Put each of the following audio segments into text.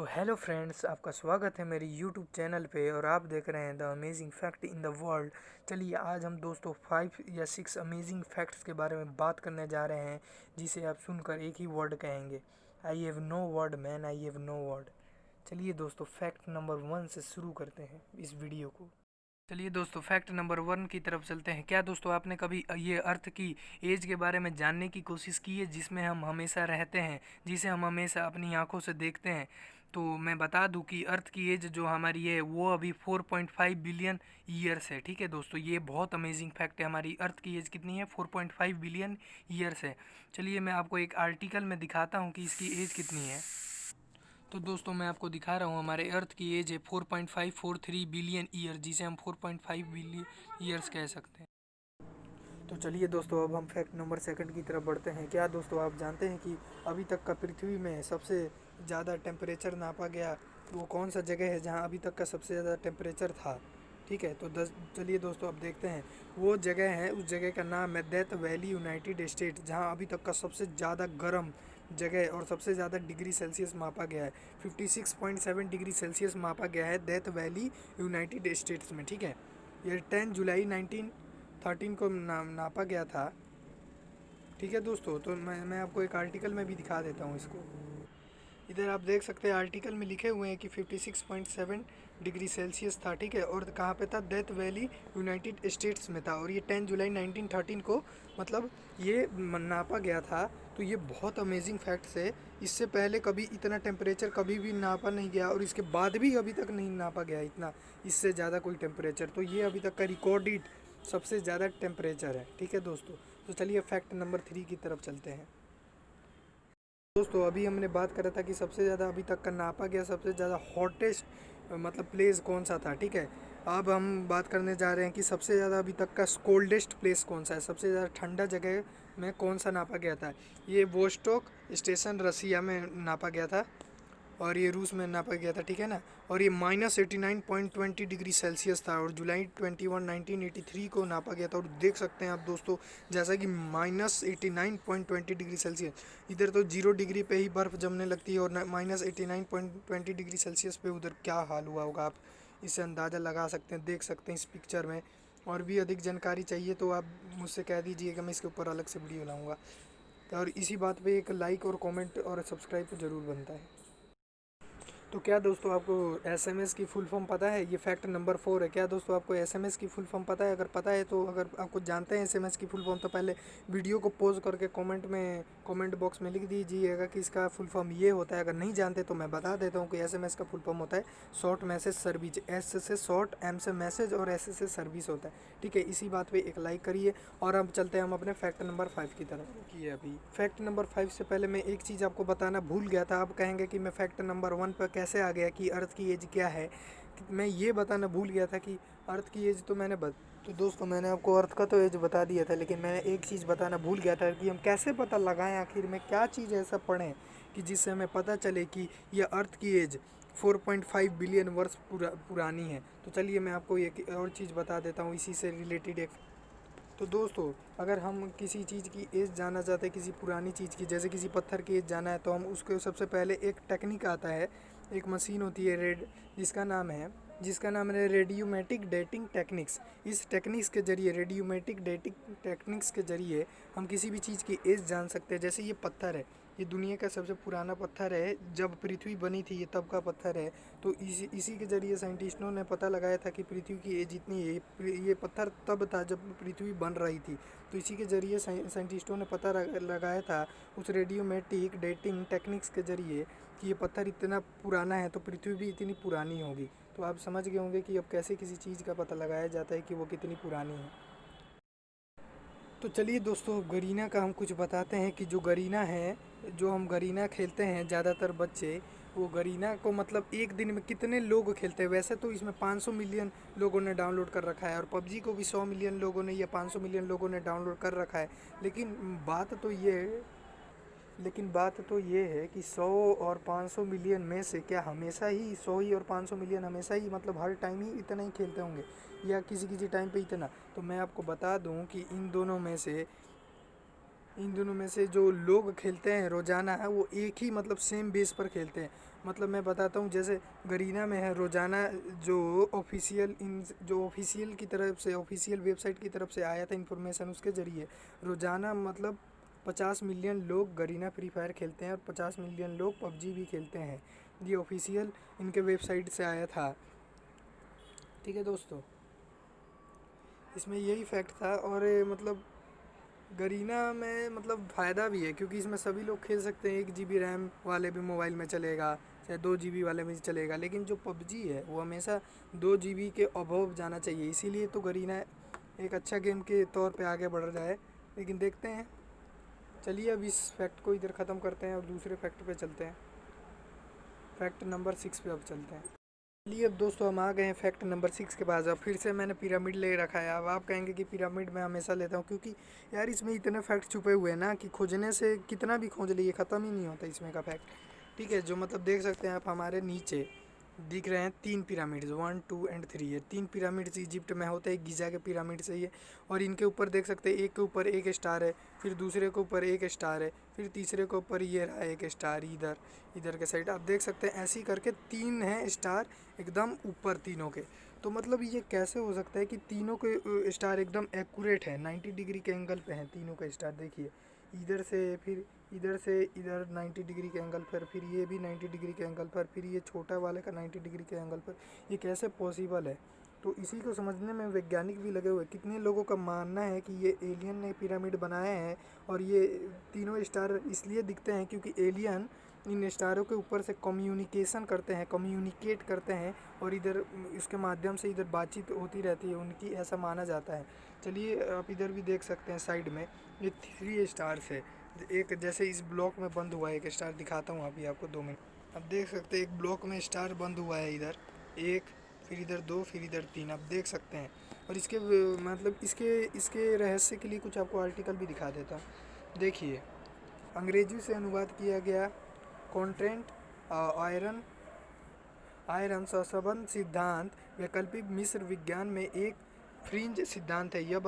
तो hello friends, आपका स्वागत है मेरी यूट्यूब चैनल पे और आप देख रहे हैं the amazing fact in the world. चलिए आज हम दोस्तों 5 या 6 अमेजिंग फैक्ट्स के बारे में बात करने जा रहे हैं, जिसे आप सुनकर एक ही वर्ड कहेंगे, I have no word man, I have no word. चलिए दोस्तों फैक्ट नंबर 1 से शुरू करते हैं इस वीडियो को। चलिए दोस्तों फैक्ट नंबर 1 की तरफ चलते हैं। क्या दोस्तों आपने कभी ये अर्थ की एज के बारे में जानने की कोशिश की है, जिसमें हम हमेशा रहते हैं, जिसे हम हमेशा अपनी आंखों से देखते हैं? तो मैं बता दूं कि अर्थ की एज जो हमारी है वो अभी 4.5 बिलियन ईयर्स है। ठीक है दोस्तों, ये बहुत अमेजिंग फैक्ट है। हमारी अर्थ की एज कितनी है? 4.5 बिलियन ईयर्स है। चलिए मैं आपको एक आर्टिकल में दिखाता हूँ कि इसकी एज कितनी है। तो दोस्तों मैं आपको दिखा रहा हूँ, हमारे अर्थ की एज है 4.543 बिलियन ईयर, जिसे हम 4.5 बिलियन ईयर्स कह सकते हैं। तो चलिए दोस्तों अब हम फैक्ट नंबर 2 की तरफ बढ़ते हैं। क्या दोस्तों आप जानते हैं कि अभी तक का पृथ्वी में सबसे ज़्यादा टेम्परेचर नापा गया वो कौन सा जगह है जहाँ अभी तक का सबसे ज़्यादा टेम्परेचर था? ठीक है, तो चलिए दोस्तों अब देखते हैं। वो जगह है, उस जगह का नाम है डेथ वैली, यूनाइटेड स्टेट, जहाँ अभी तक का सबसे ज़्यादा गर्म जगह और सबसे ज़्यादा डिग्री सेल्सियस मापा गया है। 56.7 डिग्री सेल्सियस मापा गया है डेथ वैली, यूनाइटेड स्टेट्स में। ठीक है, ये 10 जुलाई 1913 को नापा गया था। ठीक है दोस्तों, तो मैं आपको एक आर्टिकल में भी दिखा देता हूँ इसको। इधर आप देख सकते हैं आर्टिकल में लिखे हुए हैं कि 56.7 डिग्री सेल्सियस था। ठीक है, और कहाँ पे था? डेथ वैली, यूनाइटेड स्टेट्स में था, और ये 10 जुलाई 1913 को मतलब ये नापा गया था। तो ये बहुत अमेजिंग फैक्ट्स है। इससे पहले कभी इतना टेम्परेचर कभी भी नापा नहीं गया, और इसके बाद भी अभी तक नहीं नापा गया इतना, इससे ज़्यादा कोई टेम्परेचर। तो ये अभी तक का रिकॉर्डेड सबसे ज़्यादा टेम्परेचर है। ठीक है दोस्तों, तो चलिए फैक्ट नंबर 3 की तरफ चलते हैं। दोस्तों अभी हमने बात करा था कि सबसे ज़्यादा अभी तक का नापा गया सबसे ज़्यादा हॉटेस्ट मतलब प्लेस कौन सा था। ठीक है, अब हम बात करने जा रहे हैं कि सबसे ज़्यादा अभी तक का कोल्डेस्ट प्लेस कौन सा है, सबसे ज़्यादा ठंडा जगह में कौन सा नापा गया था। ये वोस्टोक स्टेशन रसिया में नापा गया था, और ये रूस में नापा गया था। ठीक है ना, और ये -89.20 डिग्री सेल्सियस था, और जुलाई 21 1983 को नापा गया था। और देख सकते हैं आप दोस्तों, जैसा कि -89.20 डिग्री सेल्सियस, इधर तो 0 डिग्री पे ही बर्फ़ जमने लगती है, और -89.20 डिग्री सेल्सियस पे उधर क्या हाल हुआ होगा आप इससे अंदाज़ा लगा सकते हैं, देख सकते हैं इस पिक्चर में। और भी अधिक जानकारी चाहिए तो आप मुझसे कह दीजिएगा, मैं इसके ऊपर अलग से वीडियो लाऊंगा। और इसी बात पे एक लाइक और कमेंट और सब्सक्राइब तो ज़रूर बनता है। तो क्या दोस्तों आपको एसएमएस की फुल फॉर्म पता है? ये फैक्ट नंबर 4 है। क्या दोस्तों आपको एसएमएस की फुल फॉर्म पता है? अगर पता है तो, अगर आपको जानते हैं एसएमएस की फुल फॉर्म, तो पहले वीडियो को पॉज करके कमेंट बॉक्स में लिख दीजिएगा कि इसका फुल फॉर्म ये होता है। अगर नहीं जानते तो मैं बता देता हूँ कि एसएमएस का फुल फॉर्म होता है शॉर्ट मैसेज सर्विस। एस से शॉर्ट, एम से मैसेज और एस से सर्विस होता है। ठीक है, इसी बात पर एक लाइक करिए, और अब चलते हैं हम अपने फैक्ट नंबर 5 की तरफ। रुकिए, अभी फैक्ट नंबर 5 से पहले मैं एक चीज़ आपको बताना भूल गया था। आप कहेंगे कि मैं फैक्ट नंबर 1 पर कैसे आ गया कि अर्थ की एज क्या है। मैं ये बताना भूल गया था कि अर्थ की एज तो तो दोस्तों मैंने आपको अर्थ का तो एज बता दिया था, लेकिन मैंने एक चीज़ बताना भूल गया था कि हम कैसे पता लगाएं, आखिर में क्या चीज़ ऐसा पढ़ें कि जिससे हमें पता चले कि यह अर्थ की एज 4.5 बिलियन वर्ष पुरानी है। तो चलिए मैं आपको एक और चीज़ बता देता हूँ इसी से रिलेटेड एक। तो दोस्तों अगर हम किसी चीज़ की एज जानना चाहते हैं, किसी पुरानी चीज़ की, जैसे किसी पत्थर की एज जाना है, तो हम उसको सबसे पहले एक टेक्निक आता है, एक मशीन होती है जिसका नाम है रेडियोमेटिक डेटिंग टेक्निक्स। इस टेक्निक्स के जरिए, रेडियोमेटिक डेटिंग टेक्निक्स के जरिए हम किसी भी चीज़ की एज जान सकते हैं। जैसे ये पत्थर है, ये दुनिया का सबसे पुराना पत्थर है, जब पृथ्वी बनी थी ये तब का पत्थर है। तो इसी के ज़रिए साइंटिस्टों ने पता लगाया था कि पृथ्वी की एज इतनी है। ये पत्थर तब था जब पृथ्वी बन रही थी। तो इसी के ज़रिए साइंटिस्टों ने पता लगाया था उस रेडियोमेटिक डेटिंग टेक्निक्स के ज़रिए कि ये पत्थर इतना पुराना है तो पृथ्वी भी इतनी पुरानी होगी। तो आप समझ गए होंगे कि अब कैसे किसी चीज़ का पता लगाया जाता है कि वो कितनी पुरानी है। तो चलिए दोस्तों गरीना का हम कुछ बताते हैं कि जो गरीना है, जो हम गरीना खेलते हैं ज़्यादातर बच्चे, वो गरीना को मतलब एक दिन में कितने लोग खेलते हैं। वैसे तो इसमें 500 मिलियन लोगों ने डाउनलोड कर रखा है, और पबजी को भी 100 मिलियन लोगों ने या 500 मिलियन लोगों ने डाउनलोड कर रखा है। लेकिन बात तो ये है कि 100 और 500 मिलियन में से क्या हमेशा ही 100 ही और 500 मिलियन हमेशा ही मतलब हर टाइम ही इतना ही खेलते होंगे, या किसी किसी टाइम पे इतना? तो मैं आपको बता दूं कि इन दोनों में से जो लोग खेलते हैं रोज़ाना है वो एक ही मतलब सेम बेस पर खेलते हैं। मतलब मैं बताता हूँ, जैसे गरीना में है रोज़ाना, जो ऑफिशियल की तरफ से, ऑफिशियल वेबसाइट की तरफ से आया था इन्फॉर्मेशन, उसके ज़रिए रोज़ाना मतलब 50 मिलियन लोग गरीना फ्री फायर खेलते हैं और 50 मिलियन लोग पबजी भी खेलते हैं। ये ऑफिशियल इनके वेबसाइट से आया था। ठीक है दोस्तों, इसमें यही फैक्ट था। और मतलब गरीना में मतलब फ़ायदा भी है क्योंकि इसमें सभी लोग खेल सकते हैं। 1 GB रैम वाले भी मोबाइल में चलेगा, चाहे 2 GB वाले में चलेगा। लेकिन जो पबजी है वो हमेशा 2 GB के अबव जाना चाहिए, इसीलिए तो गरीना एक अच्छा गेम के तौर पे आगे बढ़ रहा है। लेकिन देखते हैं, चलिए अब इस फैक्ट को इधर ख़त्म करते हैं और दूसरे फैक्ट पे चलते हैं। फैक्ट नंबर 6 पे अब चलते हैं। चलिए अब दोस्तों हम आ गए हैं फैक्ट नंबर 6 के पास। अब फिर से मैंने पिरामिड ले रखा है। अब आप कहेंगे कि पिरामिड मैं हमेशा लेता हूँ, क्योंकि यार इसमें इतने फैक्ट छुपे हुए हैं ना कि खोजने से कितना भी खोज लिए ख़त्म ही नहीं होता इसमें का फैक्ट। ठीक है, जो मतलब देख सकते हैं आप हमारे नीचे दिख रहे हैं 3 पिरामिड्स, 1 2 एंड 3 है। 3 पिरामिड्स इजिप्ट में होते हैं, गीज़ा के पिरामिड से ही है। और इनके ऊपर देख सकते हैं एक के ऊपर एक स्टार है, फिर दूसरे के ऊपर एक स्टार है, फिर तीसरे के ऊपर ये रहा एक स्टार इधर के साइड आप देख सकते हैं। ऐसे ही करके 3 हैं स्टार एकदम ऊपर तीनों के। तो मतलब ये कैसे हो सकता है कि तीनों के स्टार एकदम एक्यूरेट है, 90 डिग्री के एंगल पे हैं तीनों के स्टार। देखिए इधर से फिर इधर से इधर 90 डिग्री के एंगल पर, फिर ये भी 90 डिग्री के एंगल पर, फिर ये छोटा वाले का 90 डिग्री के एंगल पर। ये कैसे पॉसिबल है? तो इसी को समझने में वैज्ञानिक भी लगे हुए। कितने लोगों का मानना है कि ये एलियन ने पिरामिड बनाए हैं। और ये तीनों स्टार इसलिए दिखते हैं क्योंकि एलियन इन स्टारों के ऊपर से कम्युनिकेशन करते हैं, कम्युनिकेट करते हैं, और इधर इसके माध्यम से इधर बातचीत होती रहती है उनकी, ऐसा माना जाता है। चलिए आप इधर भी देख सकते हैं साइड में ये 3 स्टार्स है। एक जैसे इस ब्लॉक में बंद हुआ है एक स्टार, दिखाता हूँ अभी आपको 2 मिनट। अब देख सकते हैं एक ब्लॉक में स्टार बंद हुआ है, इधर एक, फिर इधर 2, फिर इधर 3, आप देख सकते हैं। और इसके मतलब इसके रहस्य के लिए कुछ आपको आर्टिकल भी दिखा देता हूँ। देखिए अंग्रेजी से अनुवाद किया गया कॉन्ट्रेंट आयरन आयरन सहसंबंध सिद्धांत वैकल्पिक मिस्र विज्ञान में एक फ्रिंज सिद्धांत है। यह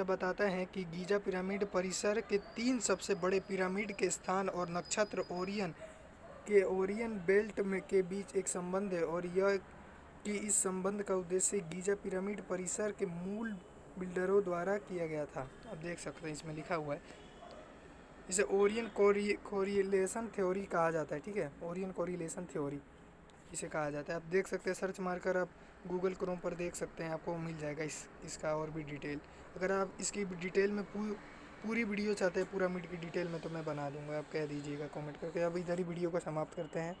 बताता है कि गीजा पिरामिड परिसर के 3 सबसे बड़े पिरामिड के स्थान और नक्षत्र ओरियन बेल्ट में के बीच एक संबंध है, और यह कि इस संबंध का उद्देश्य गीजा पिरामिड परिसर के मूल बिल्डरों द्वारा किया गया था। अब देख सकते हैं इसमें लिखा हुआ है, इसे ओरियन कोरिलेशन थ्योरी कहा जाता है। ठीक है, ओरियन कोरिलेशन थ्योरी इसे कहा जाता है। आप देख सकते हैं, सर्च मारकर आप गूगल क्रोम पर देख सकते हैं, आपको मिल जाएगा इसका और भी डिटेल। अगर आप इसकी डिटेल में पूरी वीडियो चाहते हैं पिरामिड की डिटेल में, तो मैं बना दूंगा, आप कह दीजिएगा कमेंट करके। अब इधर ही वीडियो को समाप्त करते हैं।